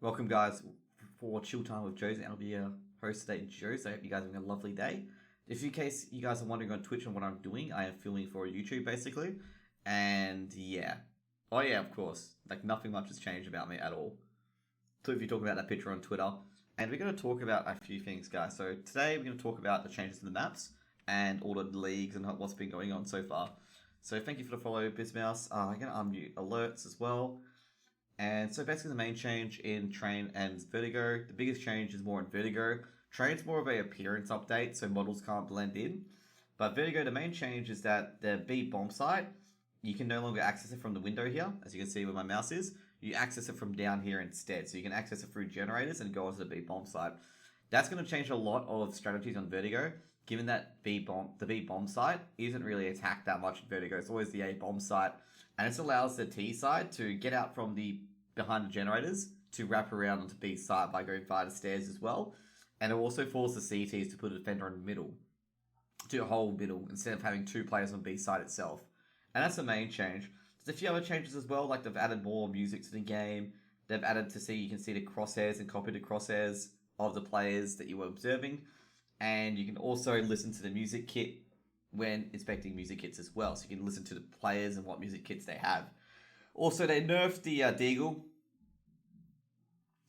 Welcome, guys, for Chill Time with Joe's. I'll be your host today, Joe. So I hope you guys are having a lovely day. If in case you guys are wondering on Twitch on what I'm doing, I am filming for YouTube basically, and yeah, oh yeah, of course, like nothing much has changed about me at all. So if you talk about that picture on Twitter, and we're going to talk about a few things, guys. So today we're going to talk about the changes to the maps and all the leagues and what's been going on so far. So thank you for the follow, Bizmouse. I'm going to unmute alerts as well. And so basically the main change in Train and Vertigo, the biggest change is more in Vertigo. Train's more of a appearance update, so models can't blend in. But Vertigo, the main change is that the B bomb site, you can no longer access it from the window here, as you can see where my mouse is. You access it from down here instead. So you can access it through generators and go onto the B bomb site. That's going to change a lot of strategies on Vertigo, given that the B bomb site isn't really attacked that much in Vertigo. It's always the A bomb site. And this allows the T side to get out from the behind the generators to wrap around onto B side by going via the stairs as well. And it also forces the CTs to put a defender in the middle, to a whole middle, instead of having two players on B side itself. And that's the main change. There's a few other changes as well, like they've added more music to the game. They've added to see, you can see the crosshairs and copy the crosshairs of the players that you were observing. And you can also listen to the music kit when inspecting music kits as well. So you can listen to the players and what music kits they have. Also, they nerfed the Deagle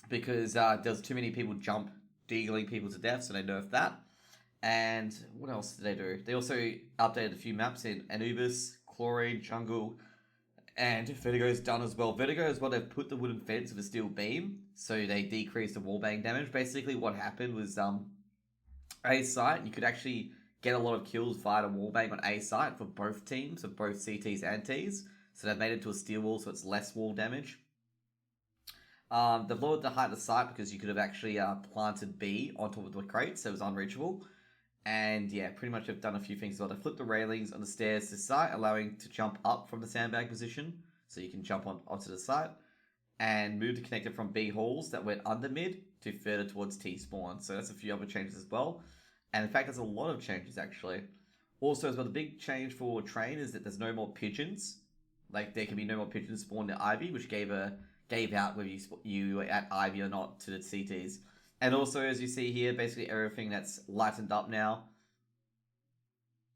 because there's too many people jump deagling people to death, so they nerfed that. And what else did they do? They also updated a few maps in Anubis, Chlorine, Jungle, and Vertigo's done as well. Vertigo as well, they've put the wooden fence with a steel beam, so they decreased the wallbang damage. Basically, what happened was A site, you could actually get a lot of kills via the wallbang on A site for both teams, of both CTs and Ts. So they've made it to a steel wall, so it's less wall damage. They've lowered the height of the site because you could have actually planted B on top of the crates, so it was unreachable. And yeah, pretty much have done a few things as well. They flipped the railings on the stairs to the site, allowing to jump up from the sandbag position, so you can jump onto the site. And moved the connector from B halls that went under mid to further towards T spawn. So that's a few other changes as well. And in fact, there's a lot of changes actually. Also, as well, the big change for Train is that there's no more pigeons. Like there can be no more pigeons spawned at Ivy, which gave out whether you were at Ivy or not to the CTs. And also, as you see here, basically everything that's lightened up now.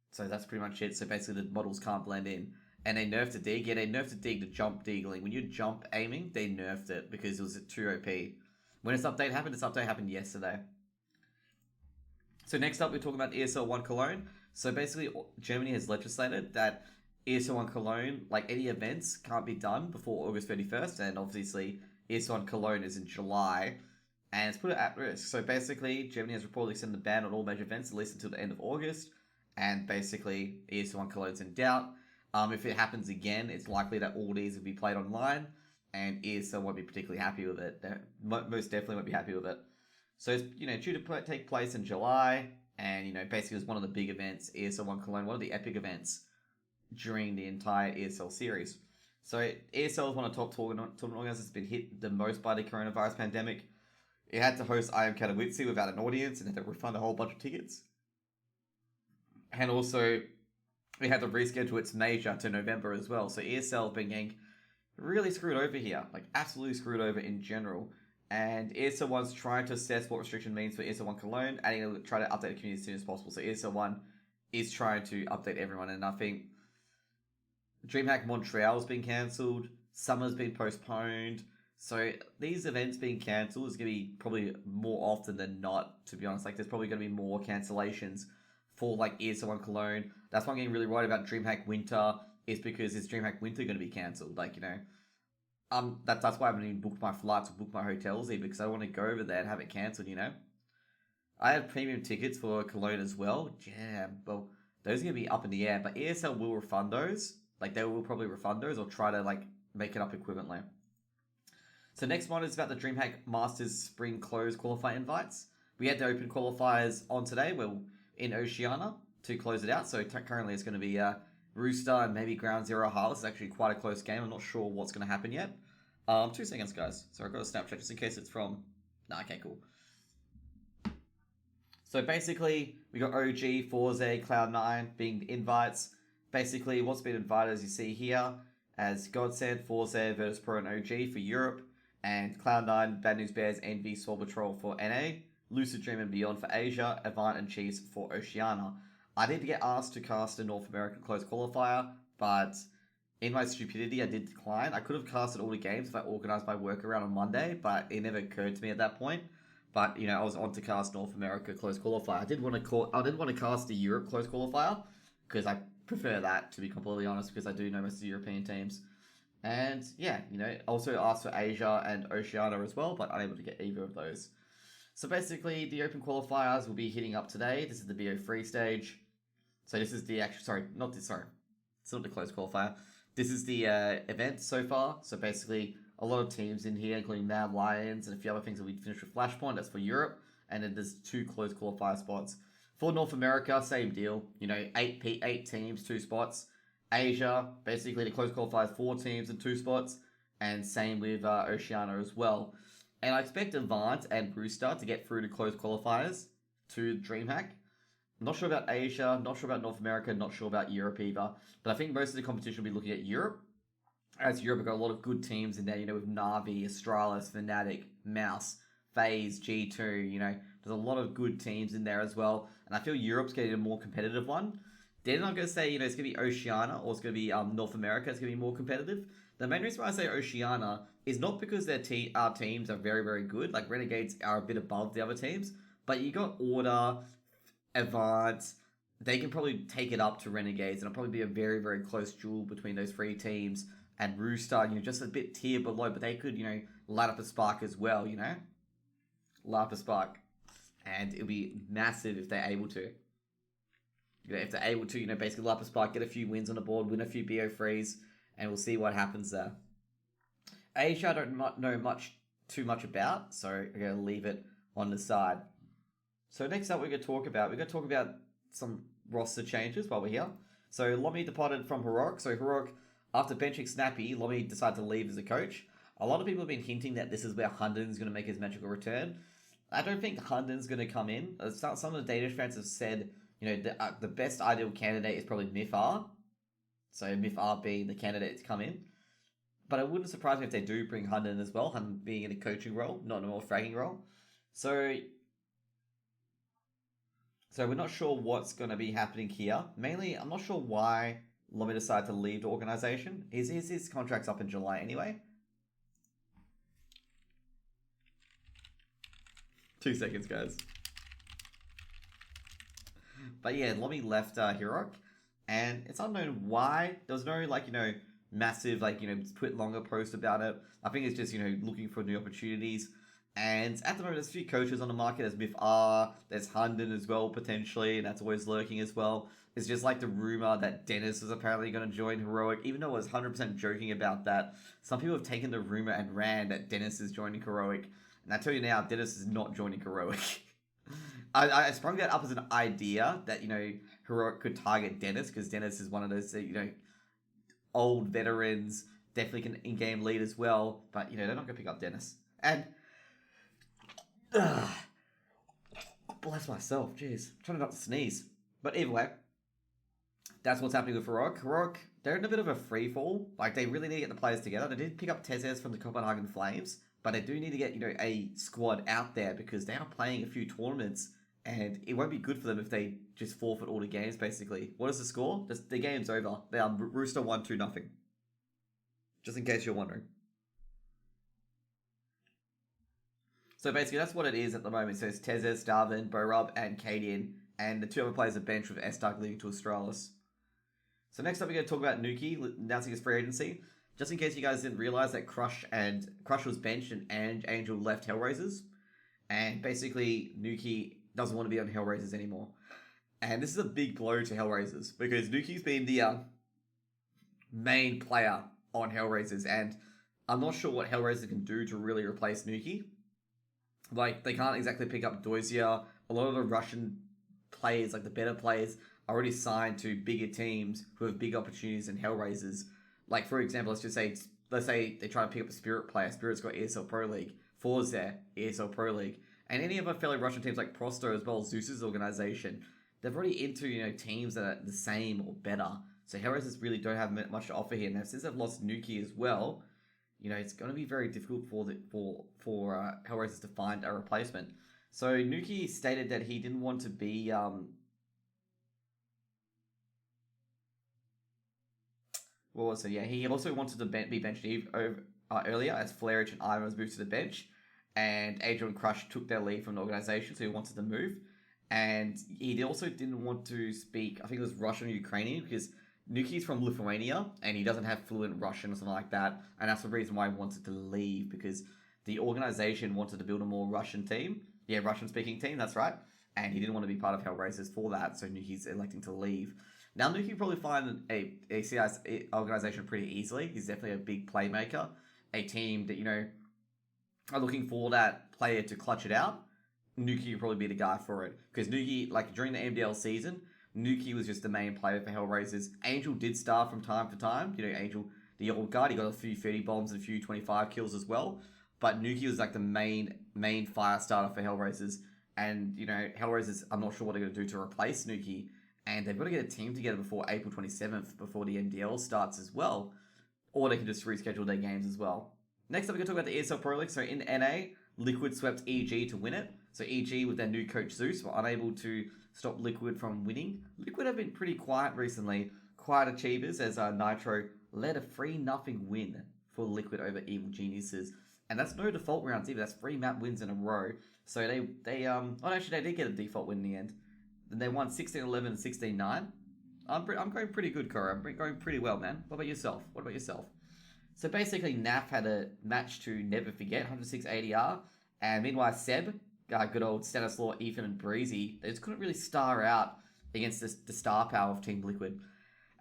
So that's pretty much it. So basically the models can't blend in. And they nerfed the dig. Yeah, they nerfed the dig to jump deagling. When you jump aiming, they nerfed it because it was too OP. When this update happened yesterday. So next up, we're talking about ESL 1 Cologne. So basically, Germany has legislated that ESL 1 Cologne, like any events, can't be done before August 31st. And obviously, ESL 1 Cologne is in July. And it's put it at risk. So basically, Germany has reportedly extended the ban on all major events at least until the end of August. And basically, ESL 1 Cologne's in doubt. If it happens again, it's likely that all these will be played online. And ESL won't be particularly happy with it. They most definitely won't be happy with it. So it's due to take place in July. And basically it's one of the big events, ESL 1 Cologne, one of the epic events during the entire ESL series. So ESL is one of the top tournament organizers that's been hit the most by the coronavirus pandemic. It had to host IM Katowice without an audience and had to refund a whole bunch of tickets. And also, it had to reschedule its major to November as well. So ESL have been getting really screwed over here. Like, absolutely screwed over in general. And ESL 1's trying to assess what restriction means for ESL 1 Cologne, and try to update the community as soon as possible. So ESL 1 is trying to update everyone, and I think DreamHack Montreal has been cancelled, Summer's been postponed. So these events being cancelled is going to be probably more often than not, to be honest. Like, there's probably going to be more cancellations for, like, ESL 1 Cologne. That's why I'm getting really worried about DreamHack Winter, is because is DreamHack Winter going to be cancelled? Like, that's why I haven't even booked my flights or booked my hotels even, because I want to go over there and have it cancelled, I had premium tickets for Cologne as well. Yeah, well, those are going to be up in the air, but ESL will refund those. Like, they will probably refund those or try to, like, make it up equivalently. So next one is about the DreamHack Masters Spring Close qualifying invites. We had the open qualifiers on today. We're in Oceania to close it out. So currently it's going to be Rooster and maybe Ground Zero Heartless. It's actually quite a close game. I'm not sure what's going to happen yet. 2 seconds, guys. So I've got a Snapchat just in case it's from... okay, cool. So basically, we got OG, Forze, Cloud9 being the invites. Basically, what's been invited, as you see here, as Godsend, Forze, Virtus Pro, and OG for Europe. and Cloud9, Bad News Bears, Envy, Sword Patrol for NA, Lucid Dream and Beyond for Asia, Avant and Chiefs for Oceania. I did get asked to cast a North American close qualifier, but in my stupidity, I did decline. I could have casted all the games if I organised my work around on Monday, but it never occurred to me at that point. But I was on to cast North America close qualifier. I did want to cast the Europe close qualifier because I prefer that, to be completely honest, because I do know most of the European teams. And yeah, also asked for Asia and Oceania as well, but unable to get either of those. So basically, the open qualifiers will be hitting up today. This is the BO3 stage. So this is the actual, it's not the close qualifier. This is the event so far. So basically, a lot of teams in here, including Mad Lions and a few other things that we finished with Flashpoint. That's for Europe. And then there's 2 close qualifier spots. For North America, same deal. 8 teams, 2 spots. Asia, basically the close qualifiers, 4 teams and 2 spots. And same with Oceania as well. And I expect Avant and Brewster to get through to close qualifiers to DreamHack. I'm not sure about Asia, not sure about North America, not sure about Europe either. But I think most of the competition will be looking at Europe. As Europe have got a lot of good teams in there, with Na'Vi, Astralis, Fnatic, Mouse, FaZe, G2, there's a lot of good teams in there as well. And I feel Europe's getting a more competitive one. Then I'm going to say, it's going to be Oceania or it's going to be North America. It's going to be more competitive. The main reason why I say Oceania is not because our teams are very, very good. Like Renegades are a bit above the other teams. But you got Order, Avant. They can probably take it up to Renegades. And it'll probably be a very, very close duel between those 3 teams. And Rooster, just a bit tier below. But they could, light up a spark as well, Light up a spark. And it'll be massive if they're able to. If they're able to, basically light up a spark, get a few wins on the board, win a few BO3s, and we'll see what happens there. Asia, I don't know too much about, so I'm going to leave it on the side. So next up, we're going to talk about some roster changes while we're here. So Lomi departed from Heroic. So Heroic, after benching Snappy, Lomi decided to leave as a coach. A lot of people have been hinting that this is where Hunden's going to make his magical return. I don't think Hunden's going to come in. Some of the Danish fans have said, the best ideal candidate is probably Myth-R. So Myth-R being the candidate to come in. But it wouldn't surprise me if they do bring Hunden as well. Hunden being in a coaching role, not in a more fragging role. So we're not sure what's going to be happening here. Mainly, I'm not sure why Lomi decided to leave the organization. His contract's up in July anyway. 2 seconds, guys. But yeah, Lomi left Heroic, and it's unknown why. There was no, massive, tweet longer post about it. I think it's just, looking for new opportunities. And at the moment, there's a few coaches on the market. There's Myth-R, there's Hunden as well, potentially, and that's always lurking as well. It's just the rumor that Dennis is apparently going to join Heroic, even though I was 100% joking about that. Some people have taken the rumor and ran that Dennis is joining Heroic. And I tell you now, Dennis is not joining Heroic. I sprung that up as an idea that, Heroic could target Dennis, because Dennis is one of those, old veterans, definitely can in-game lead as well, but, they're not going to pick up Dennis. And, bless myself, jeez, I'm trying not to sneeze. But either way, that's what's happening with Heroic. Heroic, they're in a bit of a free-fall. They really need to get the players together. They did pick up Tezes from the Copenhagen Flames, but they do need to get, a squad out there because they are playing a few tournaments and it won't be good for them if they just forfeit all the games, basically. What is the score? The game's over. They are Rooster 1-2-0. Just in case you're wondering. So basically, that's what it is at the moment. So it's Tezes, Darwin, Borub, and Cadian, and the 2 other players are benched with S-Dark leading to Astralis. So next up, we're going to talk about Nuki announcing his free agency. Just in case you guys didn't realize that Crush was benched and Angel left Hellraisers. And basically, Nuki doesn't want to be on Hellraisers anymore. And this is a big blow to Hellraisers because Nuki's been the main player on Hellraisers. And I'm not sure what Hellraisers can do to really replace Nuki. They can't exactly pick up Doisia. A lot of the Russian players, the better players, are already signed to bigger teams who have big opportunities in Hellraisers. For example, let's say they try to pick up a Spirit player. Spirit's got ESL Pro League. Four's there, ESL Pro League. And any of our fellow Russian teams like Prosto as well, Zeus's organization, they're already into, teams that are the same or better. So Hellraisers really don't have much to offer here. Now, since they've lost Nuki as well, it's going to be very difficult for Hellraisers to find a replacement. So Nuki stated that he didn't want to be what was it? Yeah, he also wanted to be benched earlier as Flairich and Ivan was moved to the bench, and Adrian Crush took their leave from the organization, so he wanted to move. And he also didn't want to speak, I think it was Russian or Ukrainian, because Nuki's from Lithuania and he doesn't have fluent Russian or something like that. And that's the reason why he wanted to leave, because the organization wanted to build a more Russian team. Yeah, Russian speaking team, that's right. And he didn't want to be part of Hellraisers for that, so Nuki's electing to leave. Now, Nuki can probably find a CS organization pretty easily. He's definitely a big playmaker. A team that, are looking for that player to clutch it out. Nuki would probably be the guy for it. Because Nuki, during the MDL season, Nuki was just the main player for Hellraisers. Angel did start from time to time. Angel, the old guard, he got a few 30 bombs and a few 25 kills as well. But Nuki was the main fire starter for Hellraisers. And, Hellraisers, I'm not sure what they're going to do to replace Nuki. And they've got to get a team together before April 27th, before the MDL starts as well. Or they can just reschedule their games as well. Next up, we're going to talk about the ESL Pro League. So in NA, Liquid swept EG to win it. So EG, with their new coach Zeus, were unable to stop Liquid from winning. Liquid have been pretty quiet recently. Quiet achievers, as Nitro led a 3-0 win for Liquid over Evil Geniuses. And that's no default rounds either. That's 3 map wins in a row. So they did get a default win in the end. Then they won 16-11 and 16-9. I'm going pretty good, Cora. I'm going pretty well, man. What about yourself? So basically, NAF had a match to never forget, 106 ADR. And meanwhile, Seb, good old Stanislaw, Ethan, and Breezy, they just couldn't really star out against the star power of Team Liquid.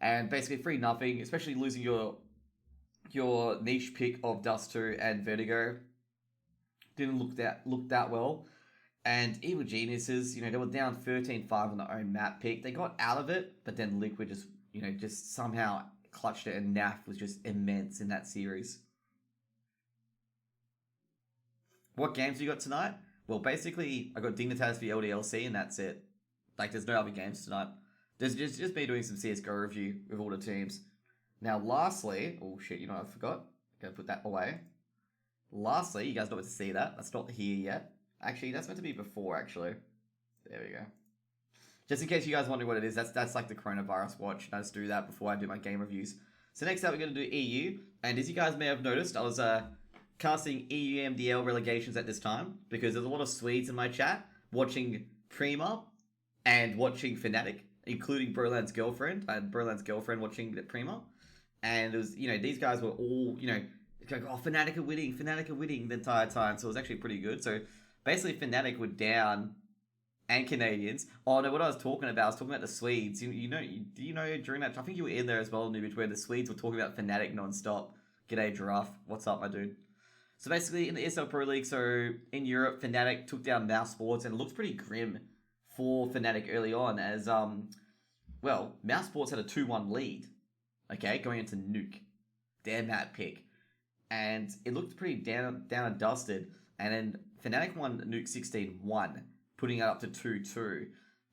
And basically 3-0, especially losing your niche pick of Dust 2 and Vertigo. Didn't look that well. And Evil Geniuses, they were down 13-5 on their own map pick. They got out of it, but then Liquid just somehow clutched it, and NAF was just immense in that series. What games you got tonight? Well, basically, I got Dignitas v LDLC, and that's it. There's no other games tonight. There's just me doing some CSGO review with all the teams. Now, lastly, oh shit, I forgot. Gotta put that away. Lastly, you guys don't get to see that. That's not here yet. Actually, that's meant to be before, actually. There we go. Just in case you guys wonder what it is, that's the coronavirus watch. I just do that before I do my game reviews. So next up, we're going to do EU. And as you guys may have noticed, I was casting EU MDL relegations at this time, because there's a lot of Swedes in my chat watching Prima and watching Fnatic, including Broland's girlfriend. I had Broland's girlfriend watching Prima. And it was, these guys were all, going, oh, Fnatic are winning the entire time. So it was actually pretty good. So basically, Fnatic were down, and Canadians. Oh no, what I was talking about the Swedes. Do you know during that? I think you were in there as well, Nubit, where the Swedes were talking about Fnatic non-stop. G'day, Giraffe. What's up, my dude? So basically, in the ESL Pro League, so in Europe, Fnatic took down Mouse Sports, and it looked pretty grim for Fnatic early on, as Mouse Sports had a 2-1 lead. Okay, going into Nuke, their map pick, and it looked pretty down and dusted. And then Fnatic won Nuke 16-1, putting it up to 2-2.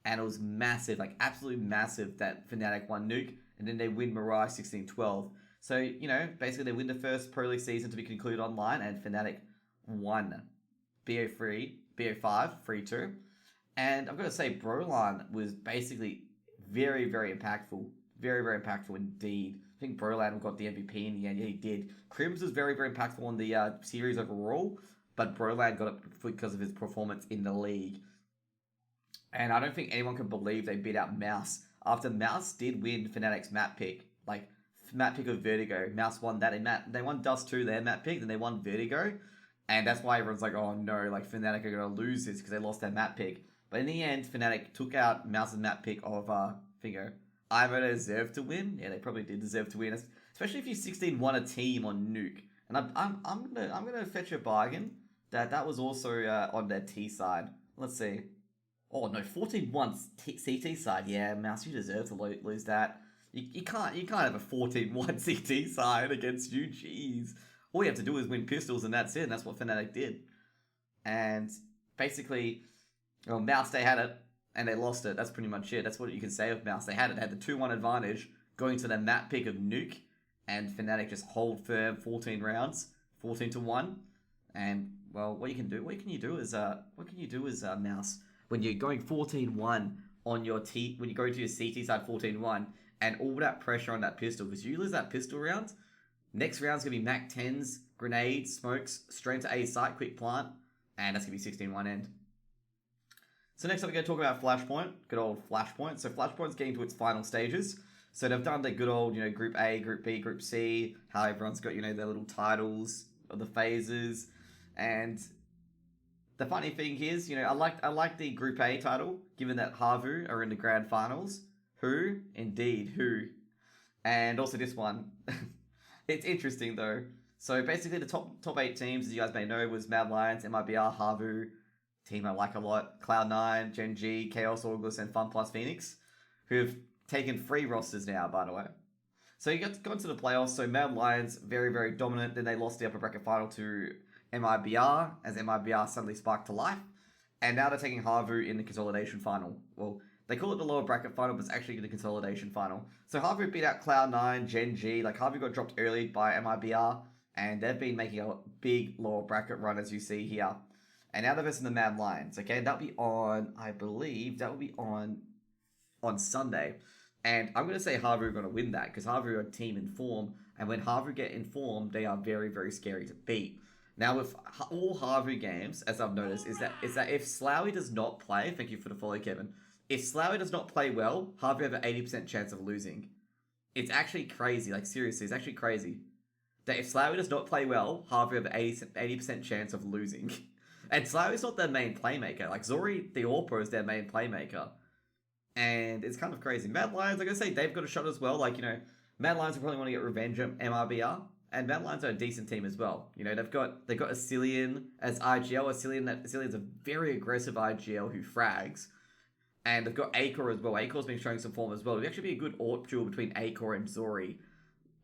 And it was massive, absolutely massive, that Fnatic won Nuke, and then they win Mirage 16-12. So, basically they win the first Pro League season to be concluded online, and Fnatic won BO5, 3-2. And I've got to say, Brolan was basically very, very impactful. Very, very impactful indeed. I think Brolan got the MVP in the end. Yeah, he did. Crims was very, very impactful on the series overall, but Brolan got it because of his performance in the league. And I don't think anyone can believe they beat out Mouse. After Mouse did win Fnatic's map pick, map pick of Vertigo, Mouse won that. They won Dust 2, their map pick, then they won Vertigo. And that's why everyone's like, oh no, Fnatic are going to lose this because they lost their map pick. But in the end, Fnatic took out Mouse's map pick of, Ivo deserved to win. Yeah, they probably did deserve to win, especially if you 16-1 a team on Nuke. And I'm gonna fetch a bargain that was also on their T side. Let's see. Oh no, 14-1 CT side. Yeah, Mouse, you deserve to lose that. You can't have a 14-1 CT side against you. Jeez. All you have to do is win pistols, and that's it. And that's what Fnatic did. And basically, Mouse, they had it, and they lost it. That's pretty much it. That's what you can say of Mouse. They had it. They had the 2-1 advantage going to their map pick of Nuke, and Fnatic just hold firm 14 rounds. 14-1. And well, what can you do is Mouse, when you're going 14-1 on your T, when you go to your CT side 14-1, and all that pressure on that pistol, because you lose that pistol round, next round's gonna be Mac 10s, grenades, smokes, straight to A site, quick plant, and that's gonna be 16-1 end. So next up, we're going to talk about Flashpoint, good old Flashpoint. So Flashpoint's getting to its final stages. So they've done the good old, Group A, Group B, Group C, how everyone's got, their little titles of the phases. And the funny thing is, I like the Group A title, given that Havu are in the grand finals. Who? Indeed, who? And also this one. It's interesting though. So basically the top 8 teams, as you guys may know, was Mad Lions, MIBR, Havu, team I like a lot, Cloud9, Gen G, Chaos August, and Fun Plus Phoenix, who have taken 3 rosters now, by the way. So you got to the playoffs, so Mad Lions, very, very dominant. Then they lost the upper bracket final to MIBR, as MIBR suddenly sparked to life. And now they're taking Havu in the consolidation final. Well, they call it the lower bracket final, but it's actually the consolidation final. So Havu beat out Cloud9, Gen G. Havu got dropped early by MIBR, and they've been making a big lower bracket run, as you see here. And now they're versing the Mad Lions, okay? That'll be on, I believe, that will be on Sunday. And I'm going to say Havu are going to win that, because Havu are a team in form. And when Havu get in form, they are very, very scary to beat. Now, with all Havu games, as I've noticed, is that if Slowy does not play, thank you for the follow, Kevin. If Slowy does not play well, Havu have an 80% chance of losing. It's actually crazy, seriously, it's actually crazy. That if Slowy does not play well, Havu have an 80% chance of losing. And Slowy's not their main playmaker. Zori, the All-Pro, is their main playmaker. And it's kind of crazy. Mad Lions, I say, they've got a shot as well. Mad Lions will probably want to get revenge on MRBR. And Mad Lions are a decent team as well. They've got Asilian as IGL. Asilian's a very aggressive IGL who frags. And they've got Acor as well. Acor's been showing some form as well. It'd actually be a good AWP duel between Acor and Zori.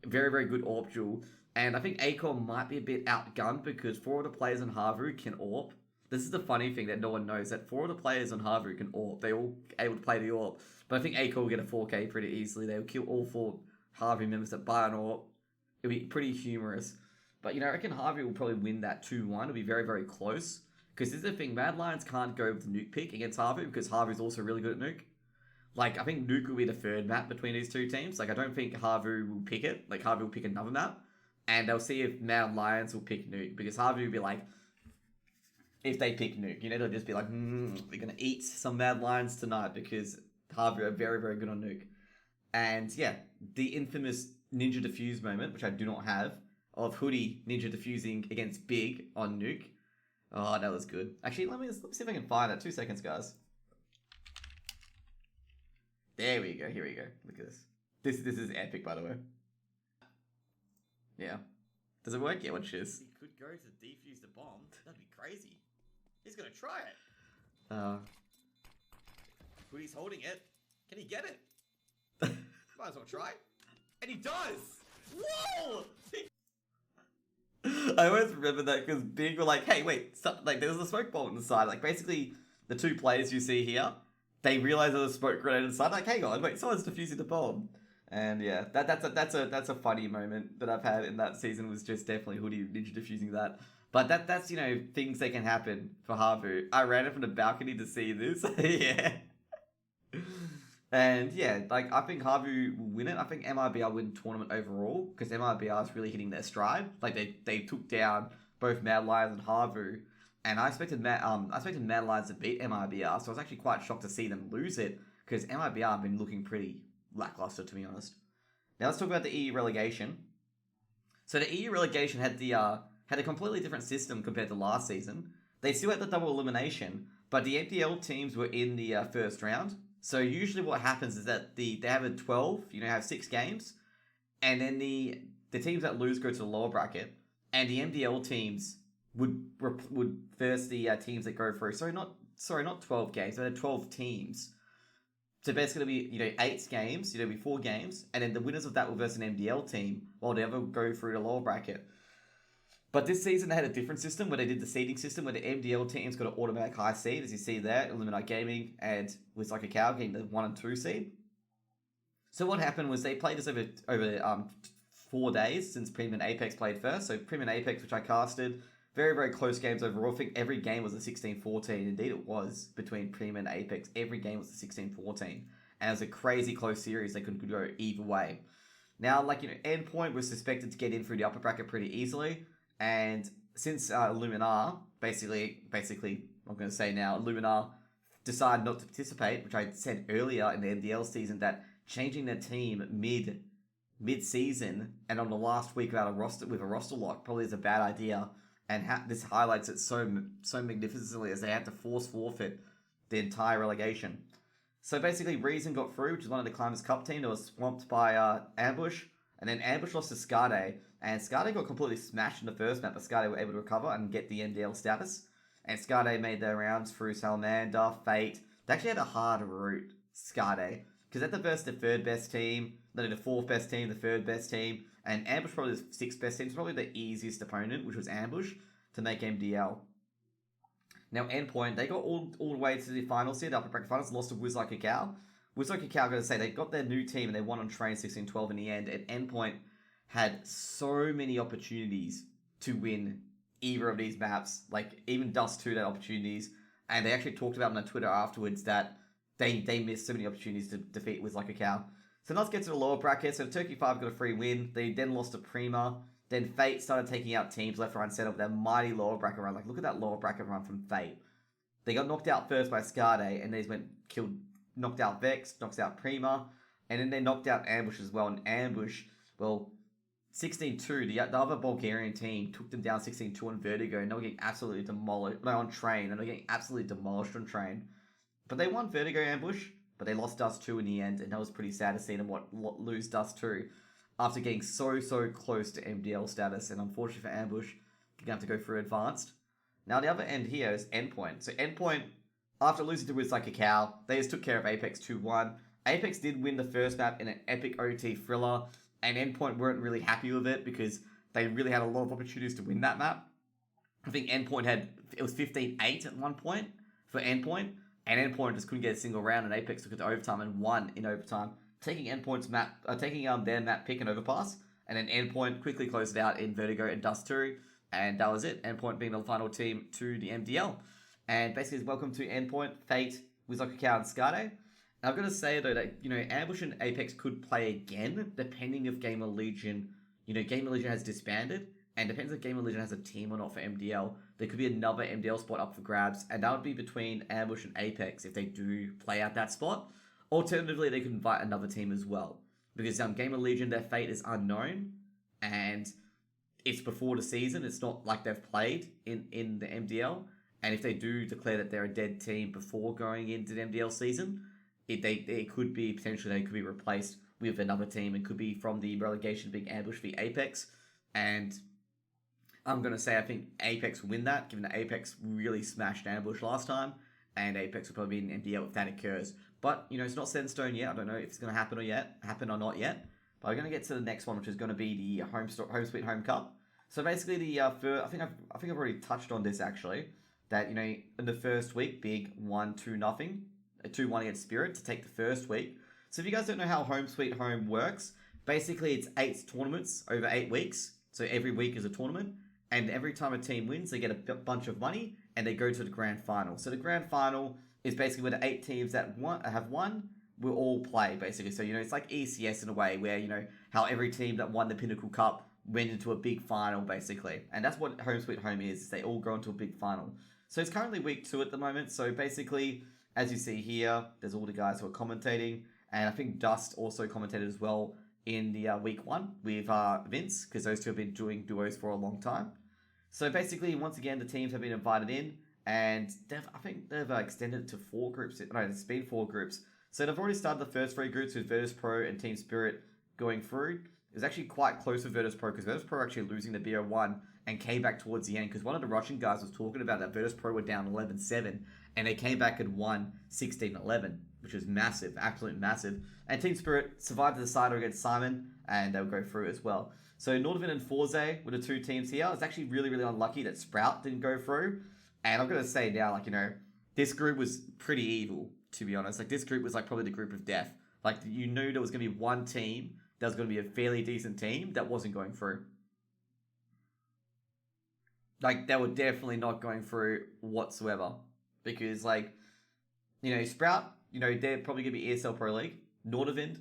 Very, very good AWP duel. And I think Acor might be a bit outgunned because 4 of the players on Havu can AWP. This is the funny thing that no one knows, that 4 of the players on Havu can AWP. They're all able to play the AWP. But I think Acor will get a 4K pretty easily. They'll kill all 4 Havu members that buy an AWP. It'll be pretty humorous. But, I reckon Havu will probably win that 2-1. It'll be very, very close. Because this is the thing, Mad Lions can't go with the nuke pick against Havu because Havu is also really good at nuke. I think nuke will be the third map between these two teams. I don't think Havu will pick it. Havu will pick another map. And they'll see if Mad Lions will pick nuke. Because Havu will be if they pick nuke, they'll just be we're going to eat some Mad Lions tonight because Havu are very, very good on nuke. And yeah, the infamous Ninja Defuse moment, which I do not have, of Hoodie Ninja defusing against Big on nuke. Oh, that was good. Actually, let me see if I can find it. 2 seconds, guys. There we go. Here we go. Look at this. This is epic, by the way. Yeah. Does it work? Yeah, watch this. He could go to defuse the bomb. That'd be crazy. He's gonna try it. Hoodie's holding it. Can he get it? Might as well try. And he does! Whoa! I always remember that because Big were hey, wait, there's a smoke bomb inside. Basically, the 2 players you see here, they realize there's a smoke grenade inside. Hang on, wait, someone's defusing the bomb. And yeah, that's a funny moment that I've had in that season was just definitely Hoodie Ninja defusing that. But that's things that can happen for Havu. I ran it from the balcony to see this. Yeah. And yeah, I think Havu will win it. I think MIBR win tournament overall because MIBR is really hitting their stride. They took down both Mad Lions and Havu, and I expected Mad Lions to beat MIBR. So I was actually quite shocked to see them lose it because MIBR have been looking pretty lackluster, to be honest. Now let's talk about the EU relegation. So the EU relegation had a completely different system compared to last season. They still had the double elimination, but the MDL teams were in the first round. So usually what happens is that they have a 12, have 6 games, and then the teams that lose go to the lower bracket, and the MDL teams would verse the teams that go through. Not 12 games, but 12 teams. So basically it'll be 8 games, it'll be 4 games, and then the winners of that will verse an MDL team while they ever go through the lower bracket. But this season they had a different system where they did the seeding system where the MDL teams got an automatic high seed, as you see there, Illuminati Gaming and with a cow getting the 1 and 2 seed. So what happened was they played this over 4 days since Premium and Apex played first. So Premium and Apex, which I casted, very, very close games overall. I think every game was a 16-14. Indeed, it was between Premium and Apex. Every game was a 16-14. And it was a crazy close series. They could go either way. Now, Endpoint was suspected to get in through the upper bracket pretty easily. And since Luminar, basically, I'm going to say now, Luminar decided not to participate, which I said earlier in the MDL season, that changing their team mid-season and on the last week without a roster lock probably is a bad idea. And this highlights it so magnificently as they had to force forfeit the entire relegation. So basically, Reason got through, which is one of the Climbers Cup team that was swamped by Ambush. And then Ambush lost to Skade. And Skade got completely smashed in the first map, but Skade were able to recover and get the MDL status. And Skade made their rounds through Salamander, Fate. They actually had a hard route, Skade. Because at the first, the third best team, then the fourth best team, the third best team. And Ambush probably the sixth best team. It's probably the easiest opponent, which was Ambush, to make MDL. Now, Endpoint, they got all the way to the finals here, the upper bracket finals, lost to Wiz Like a Cow. Wiz Like a Cow, I'm going to say, they got their new team and they won on train 16-12 in the end. And Endpoint had so many opportunities to win either of these maps. Like, even Dust 2 had opportunities. And they actually talked about on their Twitter afterwards that they missed so many opportunities to defeat Wiz Like a Cow. So let's get to the lower bracket. So Turkey 5 got a free win. They then lost to Prima. Then Fate started taking out teams left, right, and center with their mighty lower bracket run. Like, look at that lower bracket run from Fate. They got knocked out first by Skade, and they just knocked out Vex, knocked out Prima, and then they knocked out Ambush as well. And Ambush, 16-2, the other Bulgarian team took them down 16-2 on Vertigo, and they were getting absolutely demolished. No, on Train, and they were getting absolutely demolished on Train. But they won Vertigo Ambush, but they lost Dust 2 in the end, and that was pretty sad to see them lose Dust 2 after getting so close to MDL status. And unfortunately for Ambush, you're going to have to go through Advanced. Now, the other end here is Endpoint. So Endpoint, after losing to Wiz Like a Cow, they just took care of Apex 2-1. Apex did win the first map in an epic OT thriller, and Endpoint weren't really happy with it because they really had a lot of opportunities to win that map. I think Endpoint it was 15-8 at one point for Endpoint, and Endpoint just couldn't get a single round, and Apex took it to overtime and won in overtime, taking Endpoint's map, their map pick and overpass, and then Endpoint quickly closed it out in Vertigo and Dust 2, and that was it. Endpoint being the final team to the MDL. And basically, welcome to Endpoint, Fate, Wiz Like a Cow, and Skade. And I've got to say, though, that, Ambush and Apex could play again, depending if Gamer Legion, Gamer Legion has disbanded, and depends if Gamer Legion has a team or not for MDL. There could be another MDL spot up for grabs, and that would be between Ambush and Apex if they do play out that spot. Alternatively, they could invite another team as well. Because Gamer Legion, their fate is unknown, and it's before the season. It's not like they've played in the MDL. And if they do declare that they're a dead team before going into the MDL season, they could be replaced with another team and could be from the relegation being Ambush v Apex. And I'm going to say I think Apex will win that, given that Apex really smashed Ambush last time, and Apex will probably be in MDL if that occurs. But, it's not set in stone yet. I don't know if it's going to happen or not yet. But we're going to get to the next one, which is going to be the Home Sweet Home Cup. So basically, I think I've already touched on this actually. That in the first week, Big 1-2-0, 2-1 against Spirit to take the first week. So if you guys don't know how Home Sweet Home works, basically it's 8 tournaments over 8 weeks. So every week is a tournament, and every time a team wins, they get a bunch of money, and they go to the grand final. So the grand final is basically where the 8 teams that have won will all play, basically. So, it's like ECS in a way, where, how every team that won the Pinnacle Cup went into a big final, basically. And that's what Home Sweet Home is they all go into a big final. So it's currently week 2 at the moment. So basically, as you see here, there's all the guys who are commentating. And I think Dust also commentated as well in the week 1 with Vince, because those two have been doing duos for a long time. So basically, once again, the teams have been invited in. And I think they've extended it to 4 groups. No, it's been 4 groups. So they've already started the first 3 groups with Virtus Pro and Team Spirit going through. It was actually quite close with Virtus Pro, because Virtus Pro were actually losing the BO1 and came back towards the end, because one of the Russian guys was talking about that Virtus Pro were down 11-7, and they came back and won 16-11, which was massive, absolutely massive. And Team Spirit survived the decider against Simon, and they'll go through as well. So Nordvin and Forze were the 2 teams here. It's actually really, really unlucky that Sprout didn't go through. And I'm going to say now, this group was pretty evil, to be honest. This group was probably the group of death. You knew there was going to be one team there was going to be a fairly decent team that wasn't going through. Like, they were definitely not going through whatsoever. Because, like, Sprout, they're probably going to be ESL Pro League. Nordavind,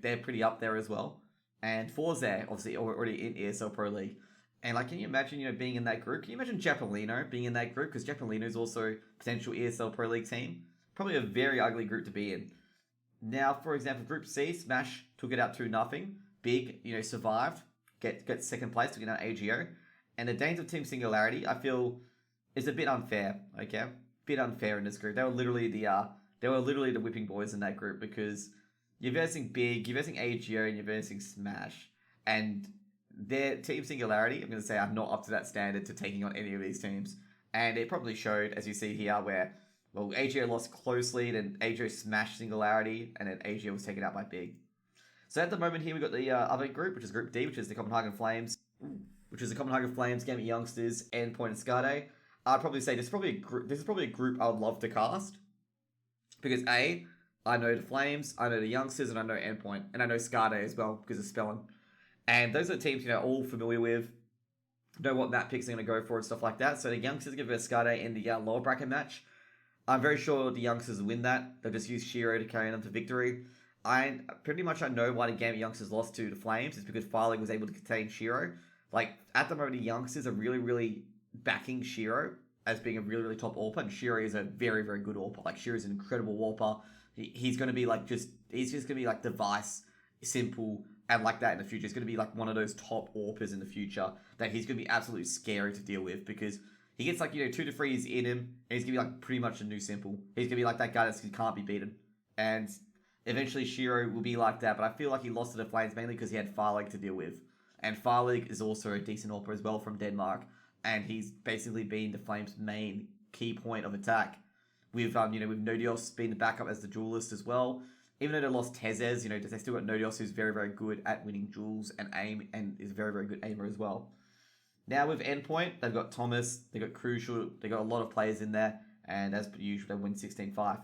they're pretty up there as well. And Forzair, obviously, already in ESL Pro League. And, like, can you imagine, being in that group? Can you imagine Japolino being in that group? Because Japolino is also a potential ESL Pro League team. Probably a very ugly group to be in. Now, for example, Group C, Smash took it out 2-0. Big, survived. Get second place, took it out AGO. And the Danes of Team Singularity, I feel, is a bit unfair, okay? Bit unfair in this group. They were literally the whipping boys in that group because you're versing Big, you're versing AGO, and you're versing Smash. And their Team Singularity, I'm going to say, are not up to that standard to taking on any of these teams. And it probably showed, as you see here, where, well, AGO lost closely, then AGO smashed Singularity, and then AGO was taken out by Big. So at the moment here, we've got the other group, which is Group D, which is the Copenhagen Flames, Gaming Youngsters, Endpoint, and Skade. I'd probably say this is probably a group I would love to cast. Because A, I know the Flames, I know the Youngsters, and I know Endpoint, and I know Skade as well, because of spelling. And those are the teams, all familiar with, know what map picks are going to go for and stuff like that. So the Youngsters give us Skade in the lower bracket match. I'm very sure the Youngsters will win that. They'll just use Shiro to carry them to victory. I know why the Gaming Youngsters lost to the Flames. It's because Fireleague was able to contain Shiro. Like, at the moment, the Youngsters are really, really backing Shiro as being a really, really top AWPer, and Shiro is a very, very good AWPer. Like, Shiro is an incredible AWPer. He's going to be he's just going to be like Device, simple, and like that in the future. He's going to be like one of those top AWPers in the future that he's going to be absolutely scary to deal with because he gets 2 to 3s in him, and he's going to be pretty much a new simple. He's going to be like that guy that can't be beaten. And eventually Shiro will be like that, but I feel like he lost to the Flames mainly because he had Fireleague to deal with. And Fireleague is also a decent AWPer as well from Denmark, and he's basically been the Flames' main key point of attack. With with Nodios being the backup as the duelist as well. Even though they lost Tezes, they still got Nodios, who's very, very good at winning duels and aim, and is a very, very good aimer as well. Now with Endpoint, they've got Thomas, they've got Crucial, they've got a lot of players in there, and as per usual, they win 16-5.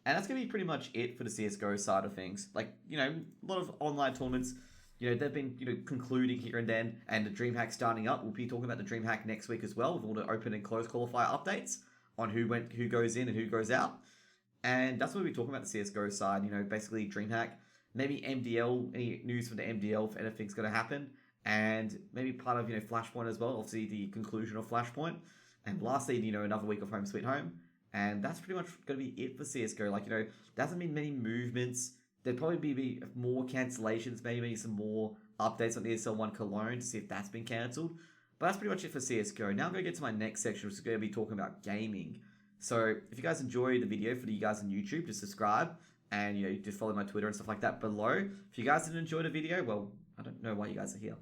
And that's going to be pretty much it for the CSGO side of things. A lot of online tournaments, they've been, concluding here and then, and the DreamHack starting up. We'll be talking about the DreamHack next week as well, with all the open and closed qualifier updates on who goes in and who goes out. And that's what we'll be talking about the CSGO side, basically DreamHack, maybe MDL, any news from the MDL if anything's going to happen, and maybe part of, Flashpoint as well, obviously the conclusion of Flashpoint. And lastly, another week of Home Sweet Home. And that's pretty much going to be it for CSGO. There hasn't been many movements. There'd probably be more cancellations, maybe some more updates on ESL 1 Cologne to see if that's been cancelled. But that's pretty much it for CSGO. Now I'm going to get to my next section, which is going to be talking about gaming. So if you guys enjoyed the video, for you guys on YouTube, just subscribe and just follow my Twitter and stuff like that below. If you guys didn't enjoy the video, well, I don't know why you guys are here.